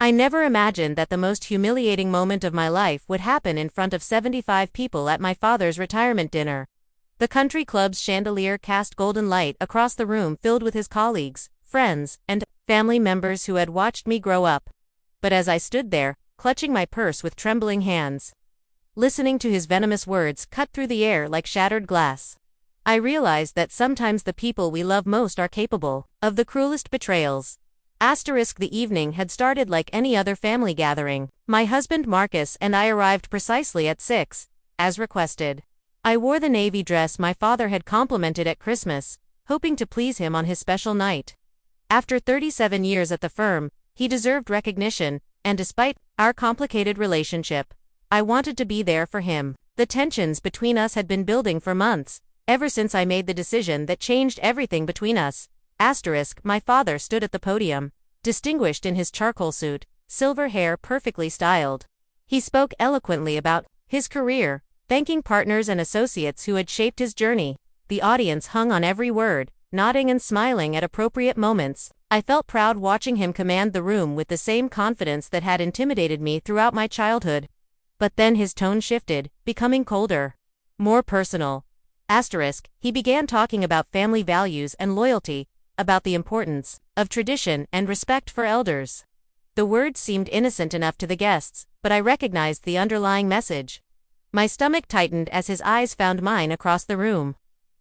I never imagined that the most humiliating moment of my life would happen in front of 75 people at my father's retirement dinner. The country club's chandelier cast golden light across the room filled with his colleagues, friends, and family members who had watched me grow up. But as I stood there, clutching my purse with trembling hands, listening to his venomous words cut through the air like shattered glass, I realized that sometimes the people we love most are capable of the cruelest betrayals. The evening had started like any other family gathering. My husband Marcus and I arrived precisely at 6, as requested. I wore the navy dress my father had complimented at Christmas, hoping to please him on his special night. After 37 years at the firm, he deserved recognition, and despite our complicated relationship, I wanted to be there for him. The tensions between us had been building for months, ever since I made the decision that changed everything between us. My father stood at the podium, distinguished in his charcoal suit, silver hair perfectly styled. He spoke eloquently about his career, thanking partners and associates who had shaped his journey. The audience hung on every word, nodding and smiling at appropriate moments. I felt proud watching him command the room with the same confidence that had intimidated me throughout my childhood. But then his tone shifted, becoming colder, more personal. He began talking about family values and loyalty, about the importance of tradition and respect for elders. The words seemed innocent enough to the guests, but I recognized the underlying message. My stomach tightened as his eyes found mine across the room.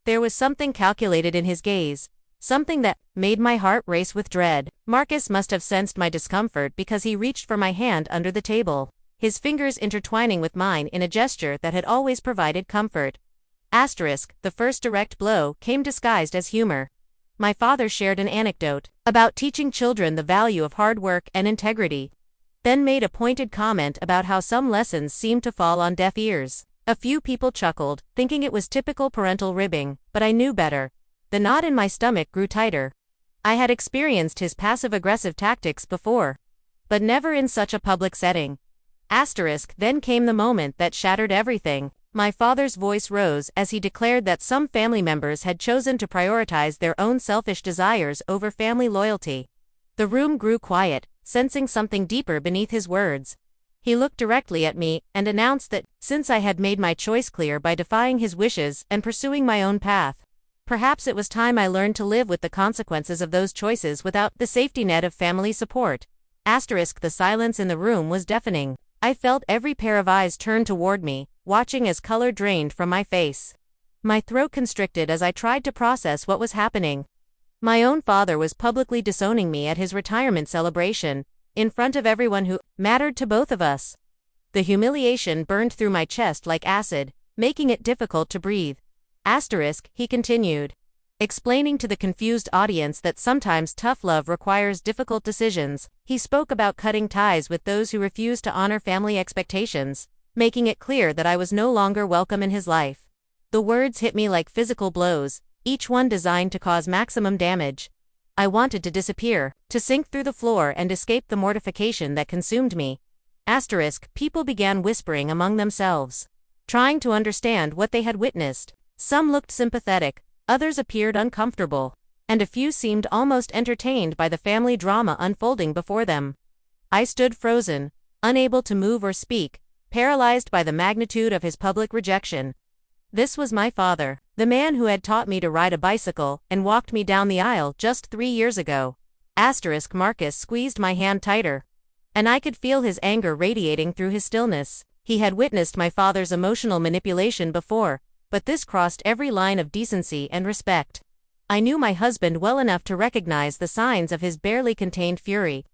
There was something calculated in his gaze, something that made my heart race with dread. Marcus must have sensed my discomfort because he reached for my hand under the table, his fingers intertwining with mine in a gesture that had always provided comfort. The first direct blow came disguised as humor. My father shared an anecdote about teaching children the value of hard work and integrity, then made a pointed comment about how some lessons seemed to fall on deaf ears. A few people chuckled, thinking it was typical parental ribbing, but I knew better. The knot in my stomach grew tighter. I had experienced his passive-aggressive tactics before, but never in such a public setting. Then came the moment that shattered everything. My father's voice rose as he declared that some family members had chosen to prioritize their own selfish desires over family loyalty. The room grew quiet, sensing something deeper beneath his words. He looked directly at me and announced that, since I had made my choice clear by defying his wishes and pursuing my own path, perhaps it was time I learned to live with the consequences of those choices without the safety net of family support. The silence in the room was deafening. I felt every pair of eyes turn toward me, watching as color drained from my face. My throat constricted as I tried to process what was happening. My own father was publicly disowning me at his retirement celebration, in front of everyone who mattered to both of us. The humiliation burned through my chest like acid, making it difficult to breathe. He continued, explaining to the confused audience that sometimes tough love requires difficult decisions. He spoke about cutting ties with those who refused to honor family expectations, making it clear that I was no longer welcome in his life. The words hit me like physical blows, each one designed to cause maximum damage. I wanted to disappear, to sink through the floor and escape the mortification that consumed me. People began whispering among themselves, trying to understand what they had witnessed. Some looked sympathetic, others appeared uncomfortable, and a few seemed almost entertained by the family drama unfolding before them. I stood frozen, unable to move or speak, paralyzed by the magnitude of his public rejection. This was my father, the man who had taught me to ride a bicycle and walked me down the aisle just 3 years ago. Marcus squeezed my hand tighter, and I could feel his anger radiating through his stillness. He had witnessed my father's emotional manipulation before, but this crossed every line of decency and respect. I knew my husband well enough to recognize the signs of his barely contained fury.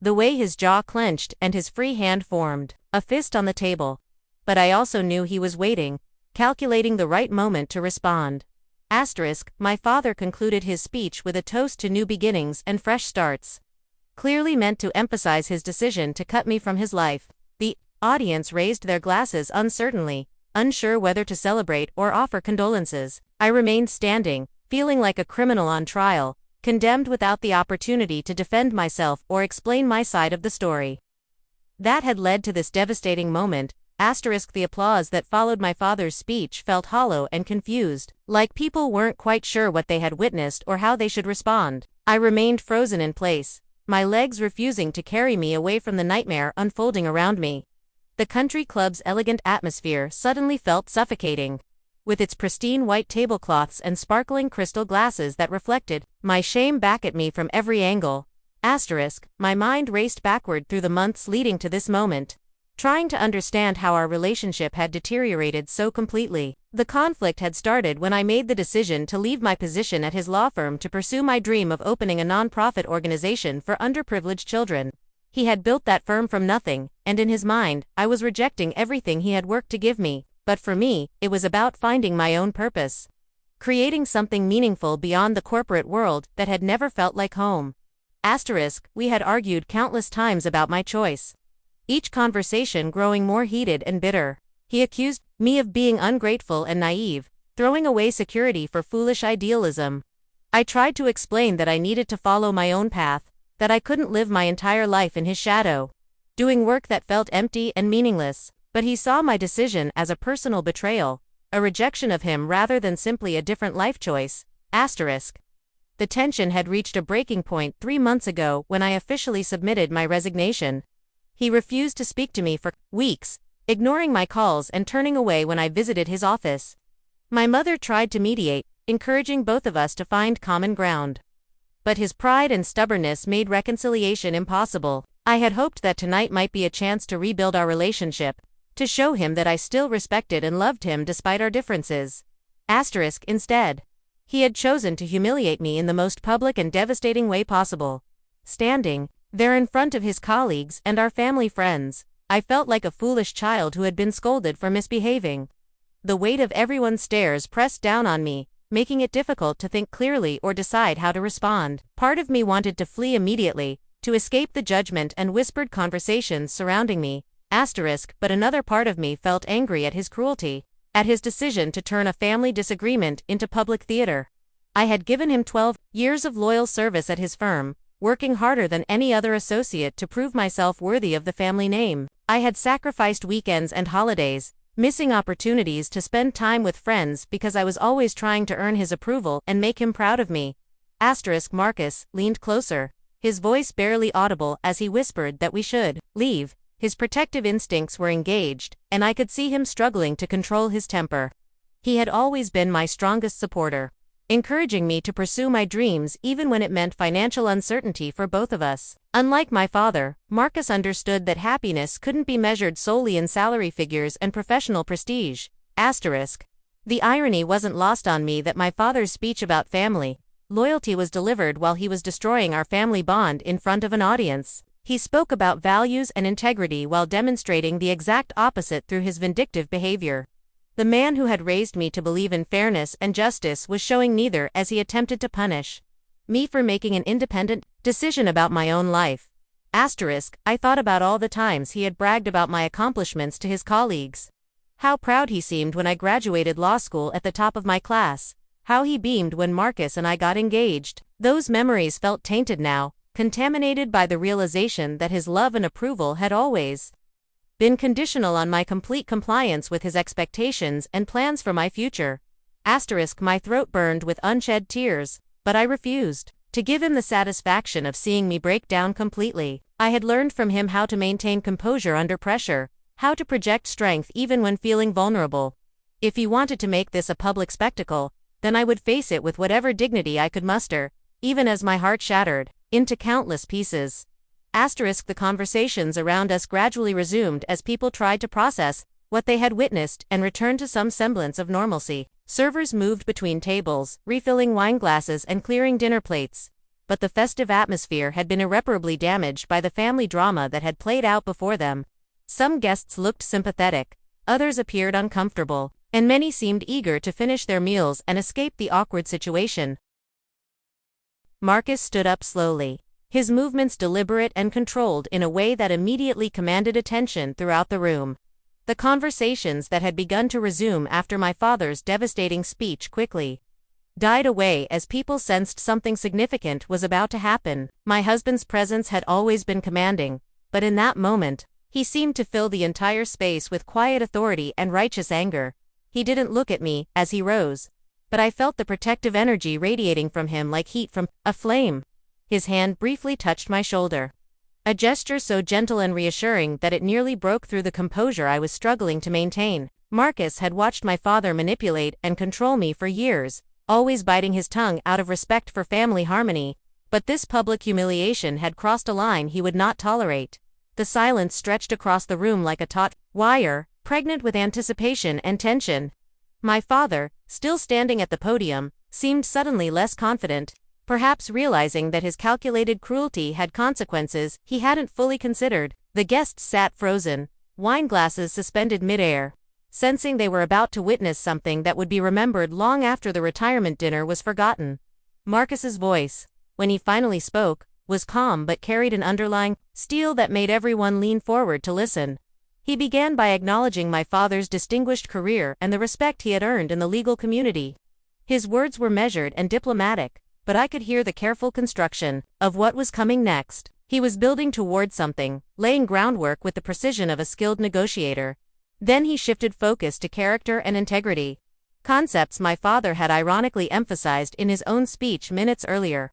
The way his jaw clenched and his free hand formed a fist on the table. But I also knew he was waiting, calculating the right moment to respond. My father concluded his speech with a toast to new beginnings and fresh starts, clearly meant to emphasize his decision to cut me from his life. The audience raised their glasses uncertainly, unsure whether to celebrate or offer condolences. I remained standing, feeling like a criminal on trial, condemned without the opportunity to defend myself or explain my side of the story. That had led to this devastating moment. The applause that followed my father's speech felt hollow and confused, like people weren't quite sure what they had witnessed or how they should respond. I remained frozen in place, my legs refusing to carry me away from the nightmare unfolding around me. The country club's elegant atmosphere suddenly felt suffocating. With its pristine white tablecloths and sparkling crystal glasses that reflected my shame back at me from every angle. My mind raced backward through the months leading to this moment, trying to understand how our relationship had deteriorated so completely. The conflict had started when I made the decision to leave my position at his law firm to pursue my dream of opening a non-profit organization for underprivileged children. He had built that firm from nothing, and in his mind, I was rejecting everything he had worked to give me, but for me, it was about finding my own purpose. Creating something meaningful beyond the corporate world that had never felt like home. We had argued countless times about my choice. Each conversation growing more heated and bitter. He accused me of being ungrateful and naive, throwing away security for foolish idealism. I tried to explain that I needed to follow my own path, that I couldn't live my entire life in his shadow, doing work that felt empty and meaningless, but he saw my decision as a personal betrayal, a rejection of him rather than simply a different life choice. The tension had reached a breaking point 3 months ago when I officially submitted my resignation. He refused to speak to me for weeks, ignoring my calls and turning away when I visited his office. My mother tried to mediate, encouraging both of us to find common ground. But his pride and stubbornness made reconciliation impossible. I had hoped that tonight might be a chance to rebuild our relationship, to show him that I still respected and loved him despite our differences. Instead, he had chosen to humiliate me in the most public and devastating way possible. Standing there in front of his colleagues and our family friends, I felt like a foolish child who had been scolded for misbehaving. The weight of everyone's stares pressed down on me, making it difficult to think clearly or decide how to respond. Part of me wanted to flee immediately, to escape the judgment and whispered conversations surrounding me, but another part of me felt angry at his cruelty, at his decision to turn a family disagreement into public theater. I had given him 12 years of loyal service at his firm, working harder than any other associate to prove myself worthy of the family name. I had sacrificed weekends and holidays, missing opportunities to spend time with friends because I was always trying to earn his approval and make him proud of me. Marcus leaned closer, his voice barely audible as he whispered that we should leave. His protective instincts were engaged, and I could see him struggling to control his temper. He had always been my strongest supporter, encouraging me to pursue my dreams even when it meant financial uncertainty for both of us. Unlike my father, Marcus understood that happiness couldn't be measured solely in salary figures and professional prestige. The irony wasn't lost on me that my father's speech about family loyalty was delivered while he was destroying our family bond in front of an audience. He spoke about values and integrity while demonstrating the exact opposite through his vindictive behavior. The man who had raised me to believe in fairness and justice was showing neither as he attempted to punish me for making an independent decision about my own life. I thought about all the times he had bragged about my accomplishments to his colleagues. How proud he seemed when I graduated law school at the top of my class. How he beamed when Marcus and I got engaged. Those memories felt tainted now, contaminated by the realization that his love and approval had always been conditional on my complete compliance with his expectations and plans for my future. My throat burned with unshed tears, but I refused to give him the satisfaction of seeing me break down completely. I had learned from him how to maintain composure under pressure, how to project strength even when feeling vulnerable. If he wanted to make this a public spectacle, then I would face it with whatever dignity I could muster, even as my heart shattered into countless pieces. The conversations around us gradually resumed as people tried to process what they had witnessed and return to some semblance of normalcy. Servers moved between tables, refilling wine glasses and clearing dinner plates. But the festive atmosphere had been irreparably damaged by the family drama that had played out before them. Some guests looked sympathetic, others appeared uncomfortable, and many seemed eager to finish their meals and escape the awkward situation. Marcus stood up slowly, his movements deliberate and controlled in a way that immediately commanded attention throughout the room. The conversations that had begun to resume after my father's devastating speech quickly died away as people sensed something significant was about to happen. My husband's presence had always been commanding, but in that moment, he seemed to fill the entire space with quiet authority and righteous anger. He didn't look at me as he rose, but I felt the protective energy radiating from him like heat from a flame. His hand briefly touched my shoulder. A gesture so gentle and reassuring that it nearly broke through the composure I was struggling to maintain. Marcus had watched my father manipulate and control me for years, always biting his tongue out of respect for family harmony, but this public humiliation had crossed a line he would not tolerate. The silence stretched across the room like a taut wire, pregnant with anticipation and tension. My father, still standing at the podium, seemed suddenly less confident, perhaps realizing that his calculated cruelty had consequences he hadn't fully considered. The guests sat frozen, wine glasses suspended midair, sensing they were about to witness something that would be remembered long after the retirement dinner was forgotten. Marcus's voice, when he finally spoke, was calm but carried an underlying steel that made everyone lean forward to listen. He began by acknowledging my father's distinguished career and the respect he had earned in the legal community. His words were measured and diplomatic, but I could hear the careful construction of what was coming next. He was building toward something, laying groundwork with the precision of a skilled negotiator. Then he shifted focus to character and integrity, concepts my father had ironically emphasized in his own speech minutes earlier.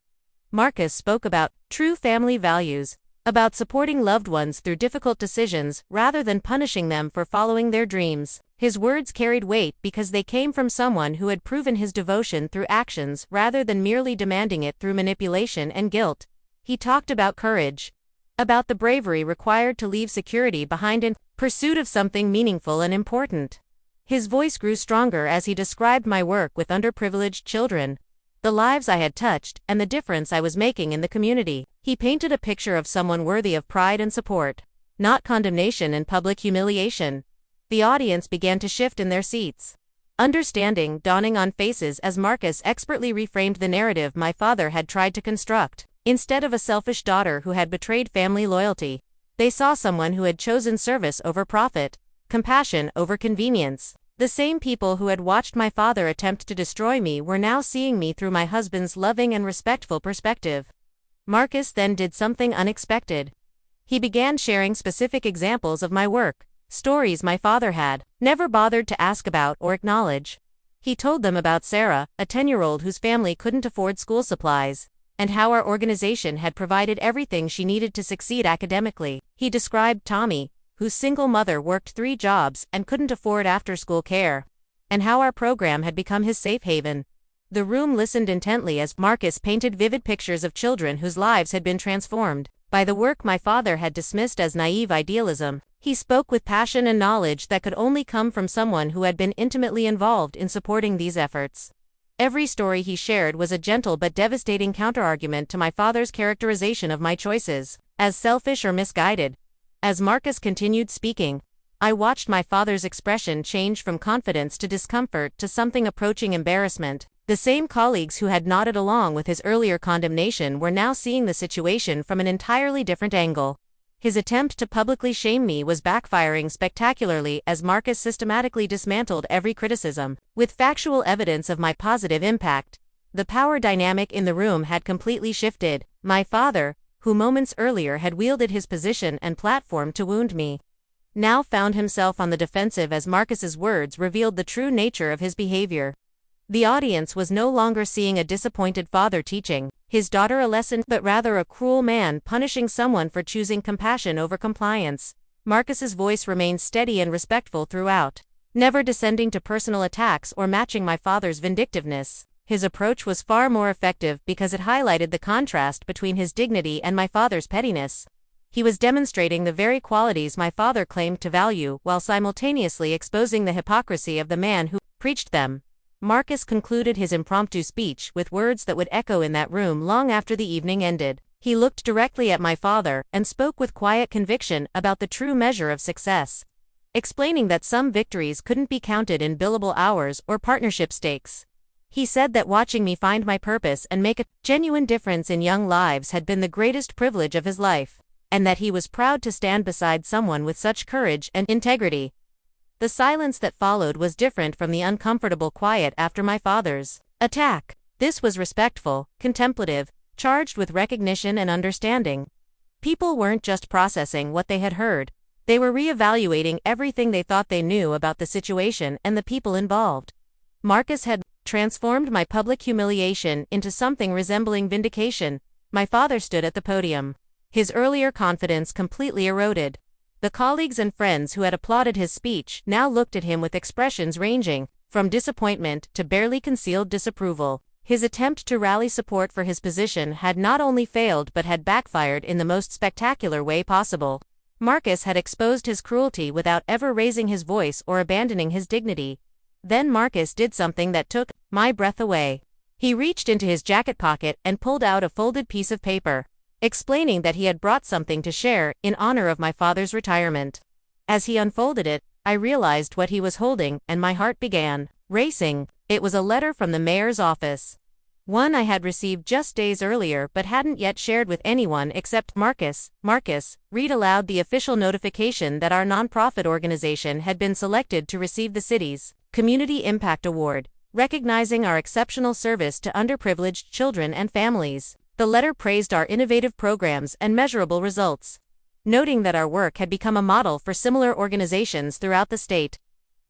Marcus spoke about true family values, about supporting loved ones through difficult decisions rather than punishing them for following their dreams. His words carried weight because they came from someone who had proven his devotion through actions rather than merely demanding it through manipulation and guilt. He talked about courage, about the bravery required to leave security behind in pursuit of something meaningful and important. His voice grew stronger as he described my work with underprivileged children, the lives I had touched, and the difference I was making in the community. He painted a picture of someone worthy of pride and support, not condemnation and public humiliation. The audience began to shift in their seats, understanding dawning on faces as Marcus expertly reframed the narrative my father had tried to construct. Instead of a selfish daughter who had betrayed family loyalty, they saw someone who had chosen service over profit, compassion over convenience. The same people who had watched my father attempt to destroy me were now seeing me through my husband's loving and respectful perspective. Marcus then did something unexpected. He began sharing specific examples of my work, stories my father had never bothered to ask about or acknowledge. He told them about Sarah, a 10-year-old whose family couldn't afford school supplies, and how our organization had provided everything she needed to succeed academically. He described Tommy, whose single mother worked 3 jobs and couldn't afford after-school care, and how our program had become his safe haven. The room listened intently as Marcus painted vivid pictures of children whose lives had been transformed by the work my father had dismissed as naive idealism. He spoke with passion and knowledge that could only come from someone who had been intimately involved in supporting these efforts. Every story he shared was a gentle but devastating counterargument to my father's characterization of my choices as selfish or misguided. As Marcus continued speaking, I watched my father's expression change from confidence to discomfort to something approaching embarrassment. The same colleagues who had nodded along with his earlier condemnation were now seeing the situation from an entirely different angle. His attempt to publicly shame me was backfiring spectacularly as Marcus systematically dismantled every criticism with factual evidence of my positive impact. The power dynamic in the room had completely shifted. My father, who moments earlier had wielded his position and platform to wound me, now found himself on the defensive as Marcus's words revealed the true nature of his behavior. The audience was no longer seeing a disappointed father teaching his daughter a lesson, but rather a cruel man punishing someone for choosing compassion over compliance. Marcus's voice remained steady and respectful throughout, never descending to personal attacks or matching my father's vindictiveness. His approach was far more effective because it highlighted the contrast between his dignity and my father's pettiness. He was demonstrating the very qualities my father claimed to value while simultaneously exposing the hypocrisy of the man who preached them. Marcus concluded his impromptu speech with words that would echo in that room long after the evening ended. He looked directly at my father and spoke with quiet conviction about the true measure of success, explaining that some victories couldn't be counted in billable hours or partnership stakes. He said that watching me find my purpose and make a genuine difference in young lives had been the greatest privilege of his life, and that he was proud to stand beside someone with such courage and integrity. The silence that followed was different from the uncomfortable quiet after my father's attack. This was respectful, contemplative, charged with recognition and understanding. People weren't just processing what they had heard, they were reevaluating everything they thought they knew about the situation and the people involved. Marcus had transformed my public humiliation into something resembling vindication, My father stood at the podium. His earlier confidence completely eroded. The colleagues and friends who had applauded his speech now looked at him with expressions ranging from disappointment to barely concealed disapproval. His attempt to rally support for his position had not only failed but had backfired in the most spectacular way possible. Marcus had exposed his cruelty without ever raising his voice or abandoning his dignity. Then Marcus did something that took my breath away. He reached into his jacket pocket and pulled out a folded piece of paper, explaining that he had brought something to share in honor of my father's retirement. As he unfolded it, I realized what he was holding, and my heart began racing. It was a letter from the mayor's office. One I had received just days earlier but hadn't yet shared with anyone except Marcus. Marcus, read aloud the official notification that our nonprofit organization had been selected to receive the city's Community Impact Award, recognizing our exceptional service to underprivileged children and families. The letter praised our innovative programs and measurable results, noting that our work had become a model for similar organizations throughout the state.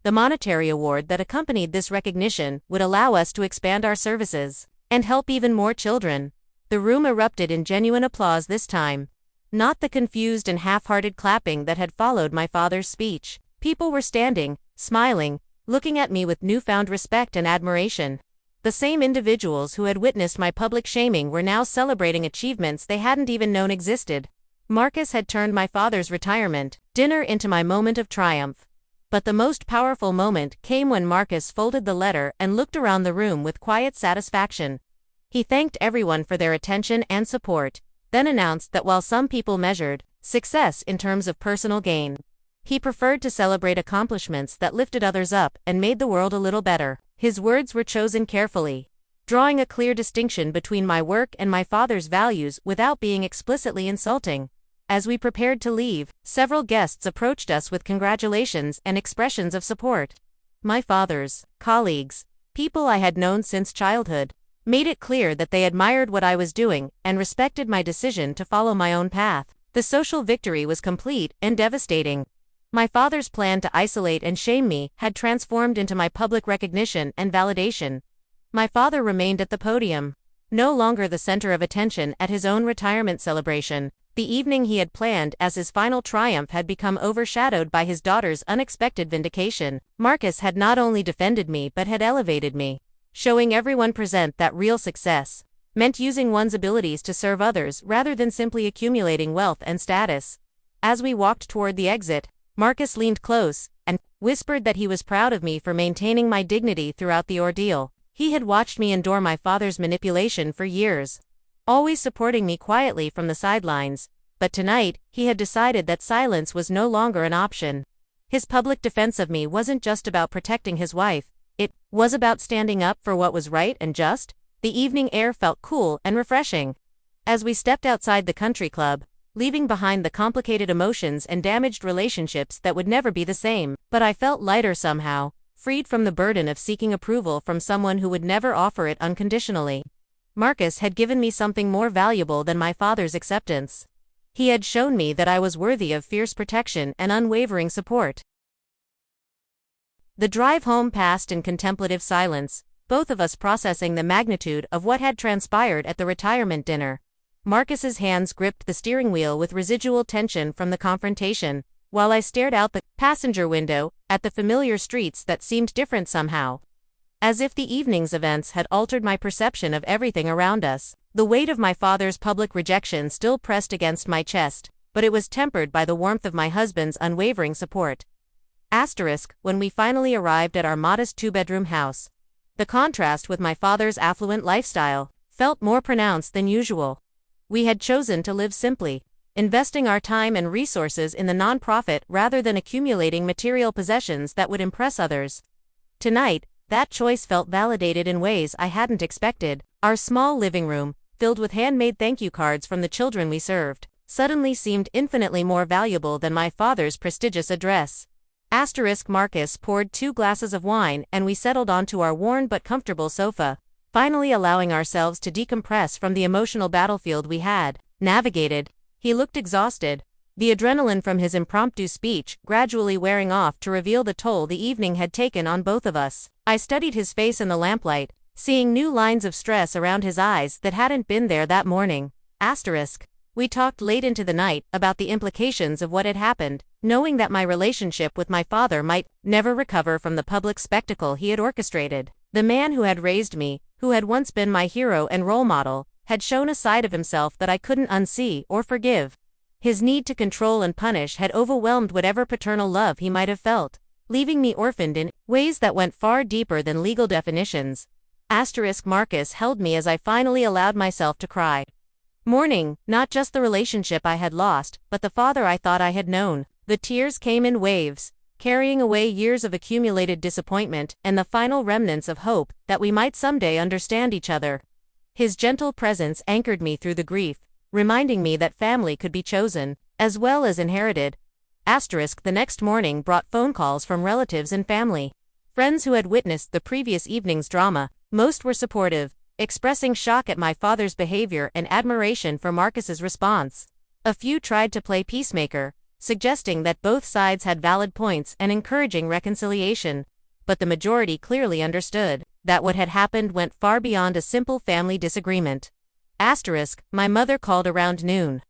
The monetary award that accompanied this recognition would allow us to expand our services and help even more children. The room erupted in genuine applause this time, not the confused and half-hearted clapping that had followed my father's speech. People were standing, smiling, looking at me with newfound respect and admiration. The same individuals who had witnessed my public shaming were now celebrating achievements they hadn't even known existed. Marcus had turned my father's retirement dinner into my moment of triumph. But the most powerful moment came when Marcus folded the letter and looked around the room with quiet satisfaction. He thanked everyone for their attention and support, then announced that while some people measured success in terms of personal gain, he preferred to celebrate accomplishments that lifted others up and made the world a little better. His words were chosen carefully, drawing a clear distinction between my work and my father's values without being explicitly insulting. As we prepared to leave, several guests approached us with congratulations and expressions of support. My father's colleagues, people I had known since childhood, made it clear that they admired what I was doing and respected my decision to follow my own path. The social victory was complete and devastating. My father's plan to isolate and shame me had transformed into my public recognition and validation. My father remained at the podium, no longer the center of attention at his own retirement celebration. The evening he had planned as his final triumph had become overshadowed by his daughter's unexpected vindication. Marcus had not only defended me but had elevated me, showing everyone present that real success meant using one's abilities to serve others rather than simply accumulating wealth and status. As we walked toward the exit, Marcus leaned close and whispered that he was proud of me for maintaining my dignity throughout the ordeal. He had watched me endure my father's manipulation for years, always supporting me quietly from the sidelines, but tonight, he had decided that silence was no longer an option. His public defense of me wasn't just about protecting his wife, it was about standing up for what was right and just. The evening air felt cool and refreshing. As we stepped outside the country club, leaving behind the complicated emotions and damaged relationships that would never be the same, but I felt lighter somehow, freed from the burden of seeking approval from someone who would never offer it unconditionally. Marcus had given me something more valuable than my father's acceptance. He had shown me that I was worthy of fierce protection and unwavering support. The drive home passed in contemplative silence, both of us processing the magnitude of what had transpired at the retirement dinner. Marcus's hands gripped the steering wheel with residual tension from the confrontation, while I stared out the passenger window at the familiar streets that seemed different somehow, as if the evening's events had altered my perception of everything around us. The weight of my father's public rejection still pressed against my chest, but it was tempered by the warmth of my husband's unwavering support. When we finally arrived at our modest two-bedroom house, the contrast with my father's affluent lifestyle felt more pronounced than usual. We had chosen to live simply, investing our time and resources in the nonprofit rather than accumulating material possessions that would impress others. Tonight, that choice felt validated in ways I hadn't expected. Our small living room, filled with handmade thank you cards from the children we served, suddenly seemed infinitely more valuable than my father's prestigious address. Marcus poured 2 glasses of wine and we settled onto our worn but comfortable sofa, finally allowing ourselves to decompress from the emotional battlefield we had navigated. He looked exhausted, the adrenaline from his impromptu speech gradually wearing off to reveal the toll the evening had taken on both of us. I studied his face in the lamplight, seeing new lines of stress around his eyes that hadn't been there that morning. Asterisk. We talked late into the night about the implications of what had happened, knowing that my relationship with my father might never recover from the public spectacle he had orchestrated. The man who had raised me, who had once been my hero and role model, had shown a side of himself that I couldn't unsee or forgive. His need to control and punish had overwhelmed whatever paternal love he might have felt, leaving me orphaned in ways that went far deeper than legal definitions. Marcus held me as I finally allowed myself to cry. Mourning, not just the relationship I had lost, but the father I thought I had known. The tears came in waves, carrying away years of accumulated disappointment and the final remnants of hope that we might someday understand each other. His gentle presence anchored me through the grief, reminding me that family could be chosen, as well as inherited. The next morning brought phone calls from relatives and family. Friends who had witnessed the previous evening's drama. Most were supportive, expressing shock at my father's behavior and admiration for Marcus's response. A few tried to play peacemaker, suggesting that both sides had valid points and encouraging reconciliation, but the majority clearly understood that what had happened went far beyond a simple family disagreement. My mother called around noon.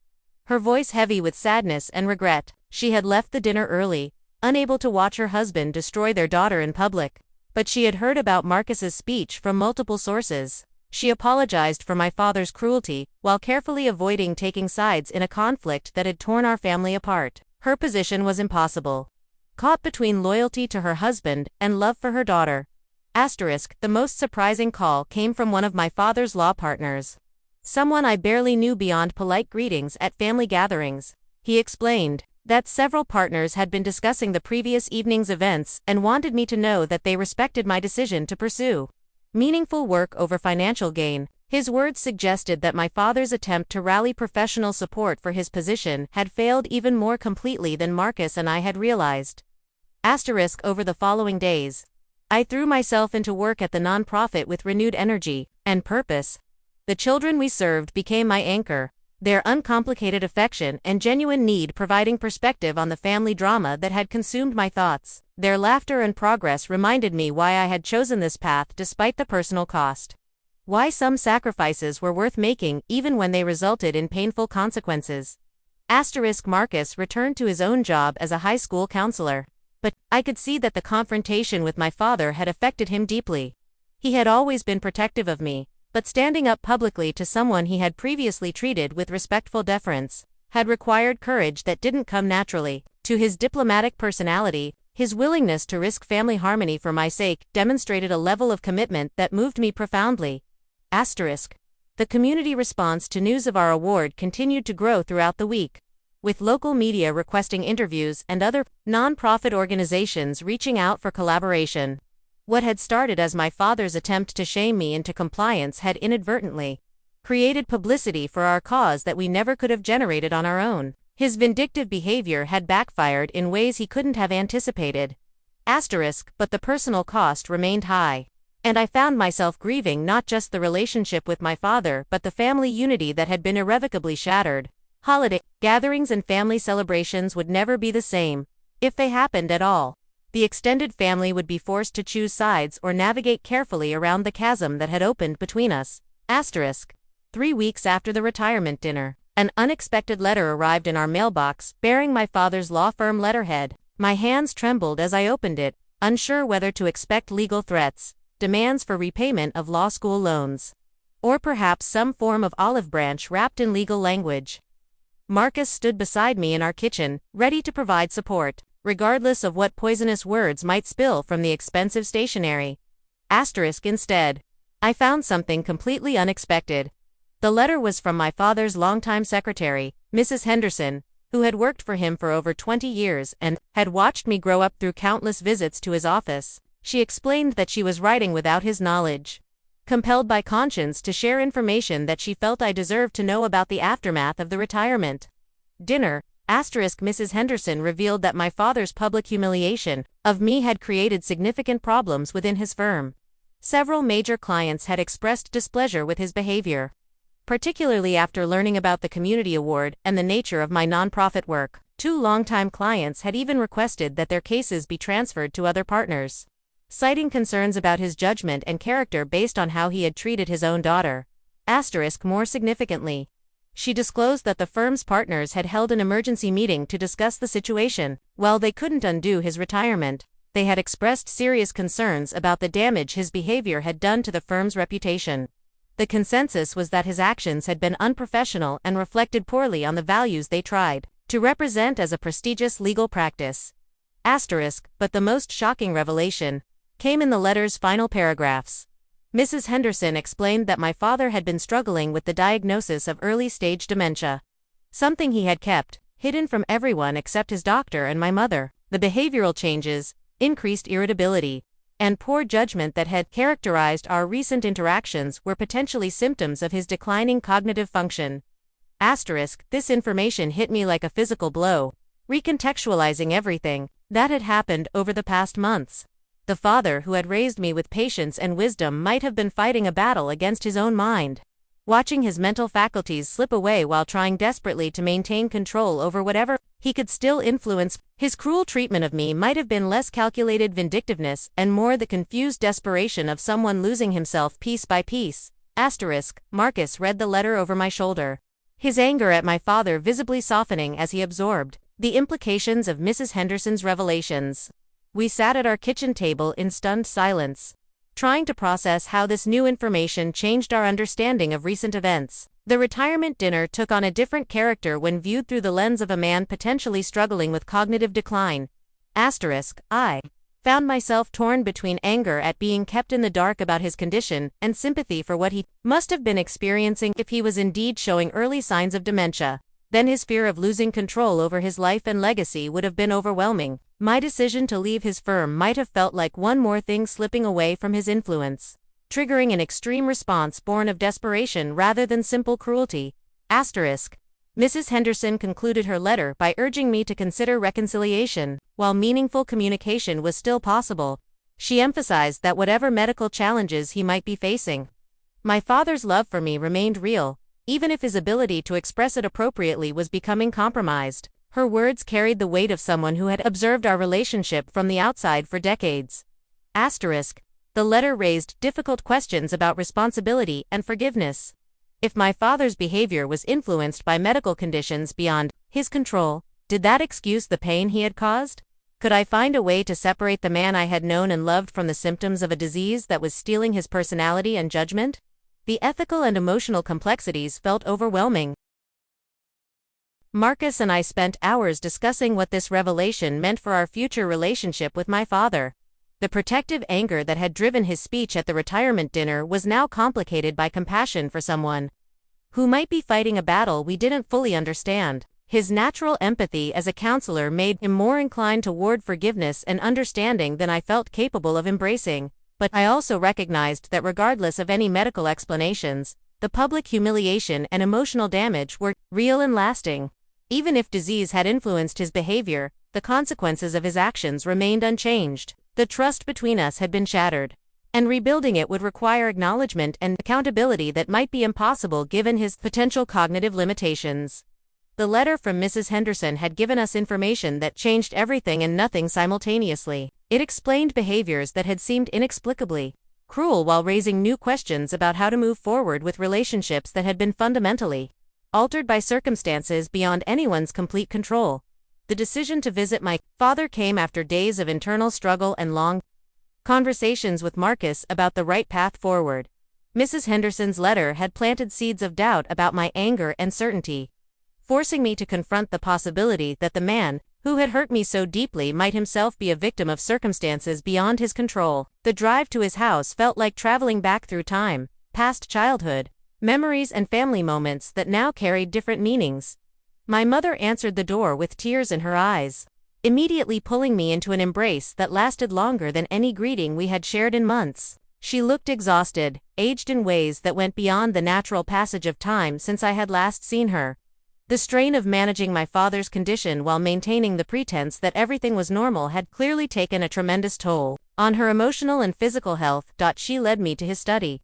Her voice heavy with sadness and regret. She had left the dinner early, unable to watch her husband destroy their daughter in public, but she had heard about Marcus's speech from multiple sources. She apologized for my father's cruelty, while carefully avoiding taking sides in a conflict that had torn our family apart. Her position was impossible. Caught between loyalty to her husband and love for her daughter. The most surprising call came from one of my father's law partners. Someone I barely knew beyond polite greetings at family gatherings. He explained that several partners had been discussing the previous evening's events and wanted me to know that they respected my decision to pursue meaningful work over financial gain. His words suggested that my father's attempt to rally professional support for his position had failed even more completely than Marcus and I had realized. Over the following days, I threw myself into work at the nonprofit with renewed energy and purpose. The children we served became my anchor, their uncomplicated affection and genuine need providing perspective on the family drama that had consumed my thoughts. Their laughter and progress reminded me why I had chosen this path despite the personal cost. Why some sacrifices were worth making even when they resulted in painful consequences. Marcus returned to his own job as a high school counselor. But I could see that the confrontation with my father had affected him deeply. He had always been protective of me, but standing up publicly to someone he had previously treated with respectful deference had required courage that didn't come naturally. To his diplomatic personality, his willingness to risk family harmony for my sake demonstrated a level of commitment that moved me profoundly. The community response to news of our award continued to grow throughout the week, with local media requesting interviews and other non-profit organizations reaching out for collaboration. What had started as my father's attempt to shame me into compliance had inadvertently created publicity for our cause that we never could have generated on our own. His vindictive behavior had backfired in ways he couldn't have anticipated. But the personal cost remained high. And I found myself grieving not just the relationship with my father but the family unity that had been irrevocably shattered. Holiday gatherings and family celebrations would never be the same, if they happened at all. The extended family would be forced to choose sides or navigate carefully around the chasm that had opened between us. 3 weeks after the retirement dinner, an unexpected letter arrived in our mailbox, bearing my father's law firm letterhead. My hands trembled as I opened it, unsure whether to expect legal threats, demands for repayment of law school loans, or perhaps some form of olive branch wrapped in legal language. Marcus stood beside me in our kitchen, ready to provide support, regardless of what poisonous words might spill from the expensive stationery. Instead, I found something completely unexpected. The letter was from my father's longtime secretary, Mrs. Henderson, who had worked for him for over 20 years and had watched me grow up through countless visits to his office. She explained that she was writing without his knowledge, compelled by conscience to share information that she felt I deserved to know about the aftermath of the retirement dinner. Mrs. Henderson revealed that my father's public humiliation of me had created significant problems within his firm. Several major clients had expressed displeasure with his behavior, particularly after learning about the community award and the nature of my nonprofit work. 2 longtime clients had even requested that their cases be transferred to other partners, citing concerns about his judgment and character based on how he had treated his own daughter. More significantly, She disclosed that the firm's partners had held an emergency meeting to discuss the situation. While they couldn't undo his retirement, they had expressed serious concerns about the damage his behavior had done to the firm's reputation. The consensus was that his actions had been unprofessional and reflected poorly on the values they tried to represent as a prestigious legal practice. But the most shocking revelation came in the letter's final paragraphs. Mrs. Henderson explained that my father had been struggling with the diagnosis of early-stage dementia, something he had kept hidden from everyone except his doctor and my mother. The behavioral changes, increased irritability, and poor judgment that had characterized our recent interactions were potentially symptoms of his declining cognitive function. This information hit me like a physical blow, recontextualizing everything that had happened over the past months. The father who had raised me with patience and wisdom might have been fighting a battle against his own mind, watching his mental faculties slip away while trying desperately to maintain control over whatever he could still influence. His cruel treatment of me might have been less calculated vindictiveness and more the confused desperation of someone losing himself piece by piece. Marcus read the letter over my shoulder, his anger at my father visibly softening as he absorbed the implications of Mrs. Henderson's revelations. We sat at our kitchen table in stunned silence, trying to process how this new information changed our understanding of recent events. The retirement dinner took on a different character when viewed through the lens of a man potentially struggling with cognitive decline. I found myself torn between anger at being kept in the dark about his condition and sympathy for what he must have been experiencing if he was indeed showing early signs of dementia. Then his fear of losing control over his life and legacy would have been overwhelming. My decision to leave his firm might have felt like one more thing slipping away from his influence, triggering an extreme response born of desperation rather than simple cruelty. Mrs. Henderson concluded her letter by urging me to consider reconciliation. While meaningful communication was still possible, she emphasized that whatever medical challenges he might be facing, my father's love for me remained real, even if his ability to express it appropriately was becoming compromised. Her words carried the weight of someone who had observed our relationship from the outside for decades. The letter raised difficult questions about responsibility and forgiveness. If my father's behavior was influenced by medical conditions beyond his control, did that excuse the pain he had caused? Could I find a way to separate the man I had known and loved from the symptoms of a disease that was stealing his personality and judgment? The ethical and emotional complexities felt overwhelming. Marcus and I spent hours discussing what this revelation meant for our future relationship with my father. The protective anger that had driven his speech at the retirement dinner was now complicated by compassion for someone who might be fighting a battle we didn't fully understand. His natural empathy as a counselor made him more inclined toward forgiveness and understanding than I felt capable of embracing. But I also recognized that regardless of any medical explanations, the public humiliation and emotional damage were real and lasting. Even if disease had influenced his behavior, the consequences of his actions remained unchanged. The trust between us had been shattered, and rebuilding it would require acknowledgement and accountability that might be impossible given his potential cognitive limitations. The letter from Mrs. Henderson had given us information that changed everything and nothing simultaneously. It explained behaviors that had seemed inexplicably cruel while raising new questions about how to move forward with relationships that had been fundamentally altered by circumstances beyond anyone's complete control. The decision to visit my father came after days of internal struggle and long conversations with Marcus about the right path forward. Mrs. Henderson's letter had planted seeds of doubt about my anger and certainty, forcing me to confront the possibility that the man who had hurt me so deeply might himself be a victim of circumstances beyond his control. The drive to his house felt like traveling back through time, past childhood memories and family moments that now carried different meanings. My mother answered the door with tears in her eyes, immediately pulling me into an embrace that lasted longer than any greeting we had shared in months. She looked exhausted, aged in ways that went beyond the natural passage of time since I had last seen her. The strain of managing my father's condition while maintaining the pretense that everything was normal had clearly taken a tremendous toll on her emotional and physical health. She led me to his study,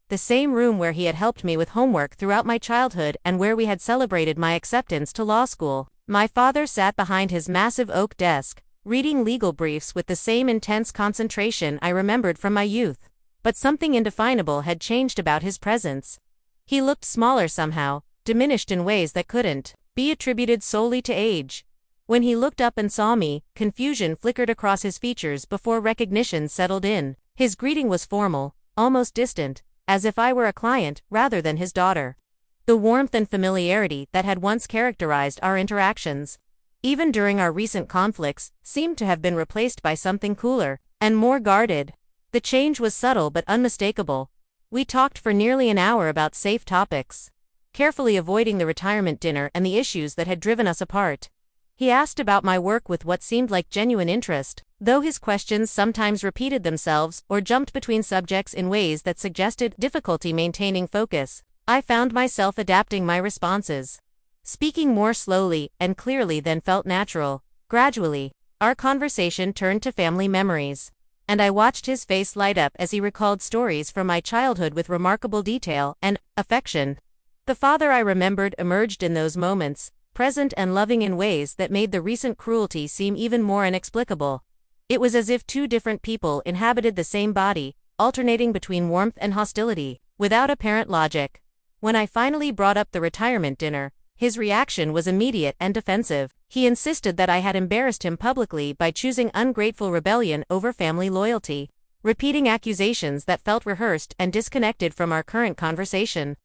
the same room where he had helped me with homework throughout my childhood and where we had celebrated my acceptance to law school. My father sat behind his massive oak desk, reading legal briefs with the same intense concentration I remembered from my youth. But something indefinable had changed about his presence. He looked smaller somehow, diminished in ways that couldn't be attributed solely to age. When he looked up and saw me, confusion flickered across his features before recognition settled in. His greeting was formal, almost distant, as if I were a client rather than his daughter. The warmth and familiarity that had once characterized our interactions, even during our recent conflicts, seemed to have been replaced by something cooler and more guarded. The change was subtle but unmistakable. We talked for nearly an hour about safe topics, carefully avoiding the retirement dinner and the issues that had driven us apart. He asked about my work with what seemed like genuine interest, though his questions sometimes repeated themselves or jumped between subjects in ways that suggested difficulty maintaining focus. I found myself adapting my responses, speaking more slowly and clearly than felt natural. Gradually, our conversation turned to family memories, and I watched his face light up as he recalled stories from my childhood with remarkable detail and affection. The father I remembered emerged in those moments, present and loving in ways that made the recent cruelty seem even more inexplicable. It was as if two different people inhabited the same body, alternating between warmth and hostility, without apparent logic. When I finally brought up the retirement dinner, his reaction was immediate and defensive. He insisted that I had embarrassed him publicly by choosing ungrateful rebellion over family loyalty, repeating accusations that felt rehearsed and disconnected from our current conversation.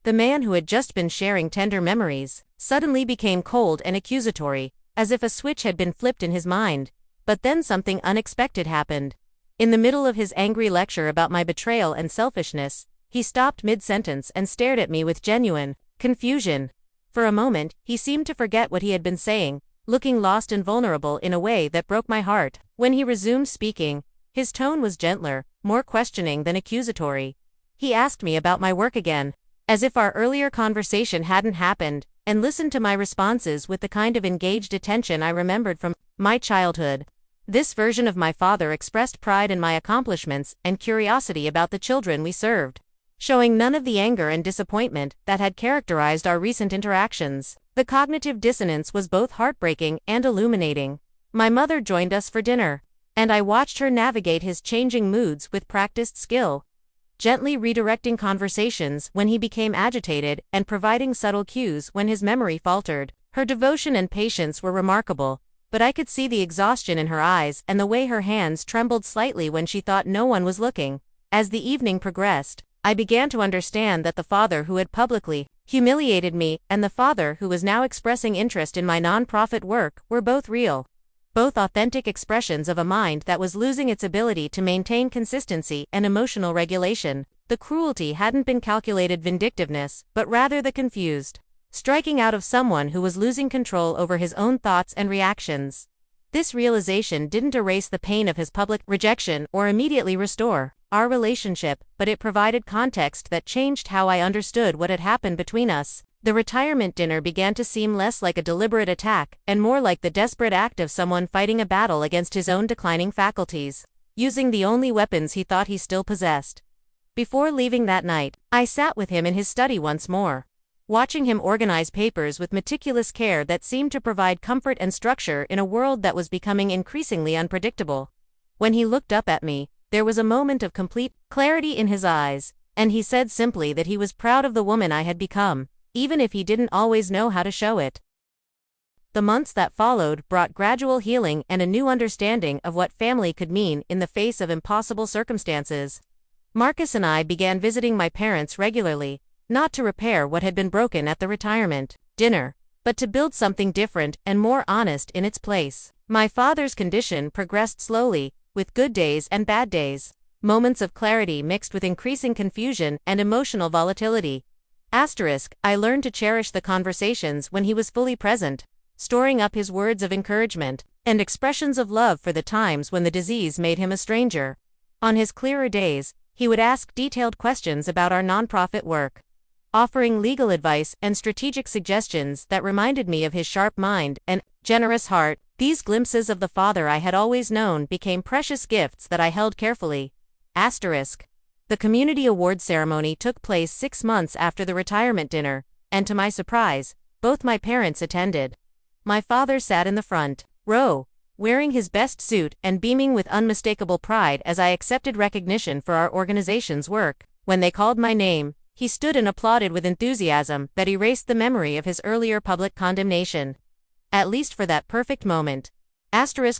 The man who had just been sharing tender memories suddenly became cold and accusatory, as if a switch had been flipped in his mind. But then something unexpected happened. In the middle of his angry lecture about my betrayal and selfishness, he stopped mid-sentence and stared at me with genuine confusion. For a moment, he seemed to forget what he had been saying, looking lost and vulnerable in a way that broke my heart. When he resumed speaking, his tone was gentler, more questioning than accusatory. He asked me about my work again, as if our earlier conversation hadn't happened, and listened to my responses with the kind of engaged attention I remembered from my childhood. This version of my father expressed pride in my accomplishments and curiosity about the children we served, showing none of the anger and disappointment that had characterized our recent interactions. The cognitive dissonance was both heartbreaking and illuminating. My mother joined us for dinner, and I watched her navigate his changing moods with practiced skill, gently redirecting conversations when he became agitated and providing subtle cues when his memory faltered. Her devotion and patience were remarkable, but I could see the exhaustion in her eyes and the way her hands trembled slightly when she thought no one was looking. As the evening progressed, I began to understand that the father who had publicly humiliated me and the father who was now expressing interest in my nonprofit work were both real, both authentic expressions of a mind that was losing its ability to maintain consistency and emotional regulation. The cruelty hadn't been calculated vindictiveness, but rather the confused striking out of someone who was losing control over his own thoughts and reactions. This realization didn't erase the pain of his public rejection or immediately restore our relationship, but it provided context that changed how I understood what had happened between us. The retirement dinner began to seem less like a deliberate attack and more like the desperate act of someone fighting a battle against his own declining faculties, using the only weapons he thought he still possessed. Before leaving that night, I sat with him in his study once more, watching him organize papers with meticulous care that seemed to provide comfort and structure in a world that was becoming increasingly unpredictable. When he looked up at me, there was a moment of complete clarity in his eyes, and he said simply that he was proud of the woman I had become, even if he didn't always know how to show it. The months that followed brought gradual healing and a new understanding of what family could mean in the face of impossible circumstances. Marcus and I began visiting my parents regularly, not to repair what had been broken at the retirement dinner, but to build something different and more honest in its place. My father's condition progressed slowly, with good days and bad days, moments of clarity mixed with increasing confusion and emotional volatility. I learned to cherish the conversations when he was fully present, storing up his words of encouragement and expressions of love for the times when the disease made him a stranger. On his clearer days, he would ask detailed questions about our nonprofit work, offering legal advice and strategic suggestions that reminded me of his sharp mind and generous heart. These glimpses of the father I had always known became precious gifts that I held carefully. The community award ceremony took place 6 months after the retirement dinner, and to my surprise, both my parents attended. My father sat in the front row, wearing his best suit and beaming with unmistakable pride as I accepted recognition for our organization's work. When they called my name, he stood and applauded with enthusiasm that erased the memory of his earlier public condemnation. At least for that perfect moment.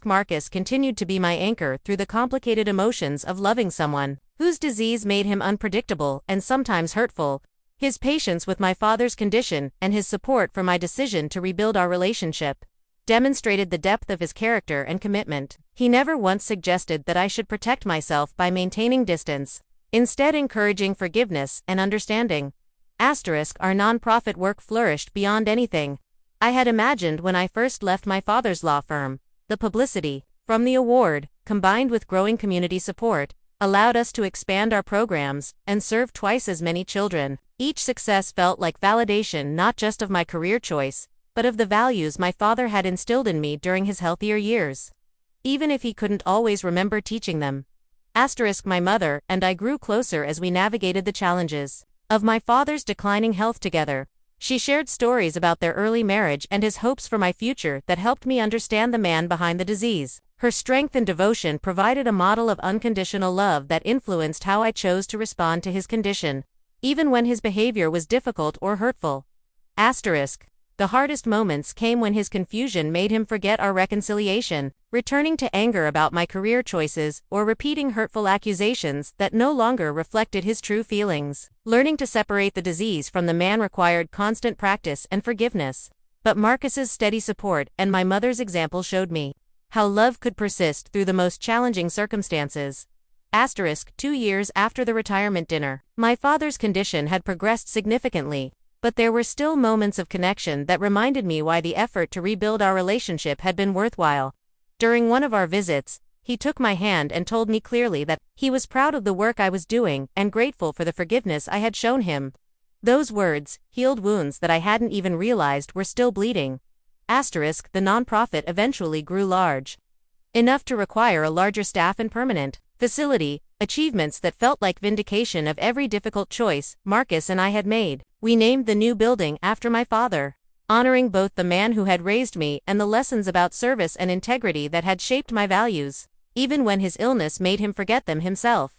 Marcus continued to be my anchor through the complicated emotions of loving someone whose disease made him unpredictable and sometimes hurtful. His patience with my father's condition and his support for my decision to rebuild our relationship demonstrated the depth of his character and commitment. He never once suggested that I should protect myself by maintaining distance, instead encouraging forgiveness and understanding. Our nonprofit work flourished beyond anything I had imagined when I first left my father's law firm. The publicity from the award, combined with growing community support, allowed us to expand our programs and serve twice as many children. Each success felt like validation not just of my career choice, but of the values my father had instilled in me during his healthier years, even if he couldn't always remember teaching them. My mother and I grew closer as we navigated the challenges of my father's declining health together. She shared stories about their early marriage and his hopes for my future that helped me understand the man behind the disease. Her strength and devotion provided a model of unconditional love that influenced how I chose to respond to his condition, even when his behavior was difficult or hurtful. The hardest moments came when his confusion made him forget our reconciliation, returning to anger about my career choices or repeating hurtful accusations that no longer reflected his true feelings. Learning to separate the disease from the man required constant practice and forgiveness. But Marcus's steady support and my mother's example showed me how love could persist through the most challenging circumstances. 2 years after the retirement dinner, my father's condition had progressed significantly, but there were still moments of connection that reminded me why the effort to rebuild our relationship had been worthwhile. During one of our visits, he took my hand and told me clearly that he was proud of the work I was doing and grateful for the forgiveness I had shown him. Those words healed wounds that I hadn't even realized were still bleeding. The nonprofit eventually grew large enough to require a larger staff and permanent facility, achievements that felt like vindication of every difficult choice Marcus and I had made. We named the new building after my father, honoring both the man who had raised me and the lessons about service and integrity that had shaped my values, even when his illness made him forget them himself.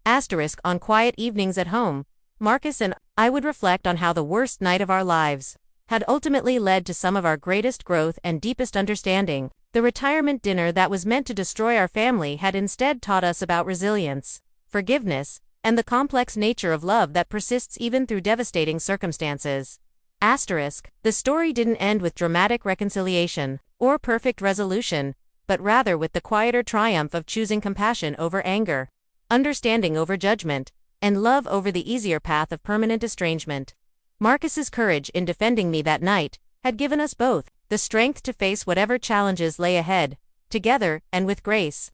On quiet evenings at home, Marcus and I would reflect on how the worst night of our lives had ultimately led to some of our greatest growth and deepest understanding. The retirement dinner that was meant to destroy our family had instead taught us about resilience, forgiveness, and the complex nature of love that persists even through devastating circumstances. The story didn't end with dramatic reconciliation or perfect resolution, but rather with the quieter triumph of choosing compassion over anger, understanding over judgment, and love over the easier path of permanent estrangement. Marcus's courage in defending me that night had given us both the strength to face whatever challenges lay ahead, together and with grace.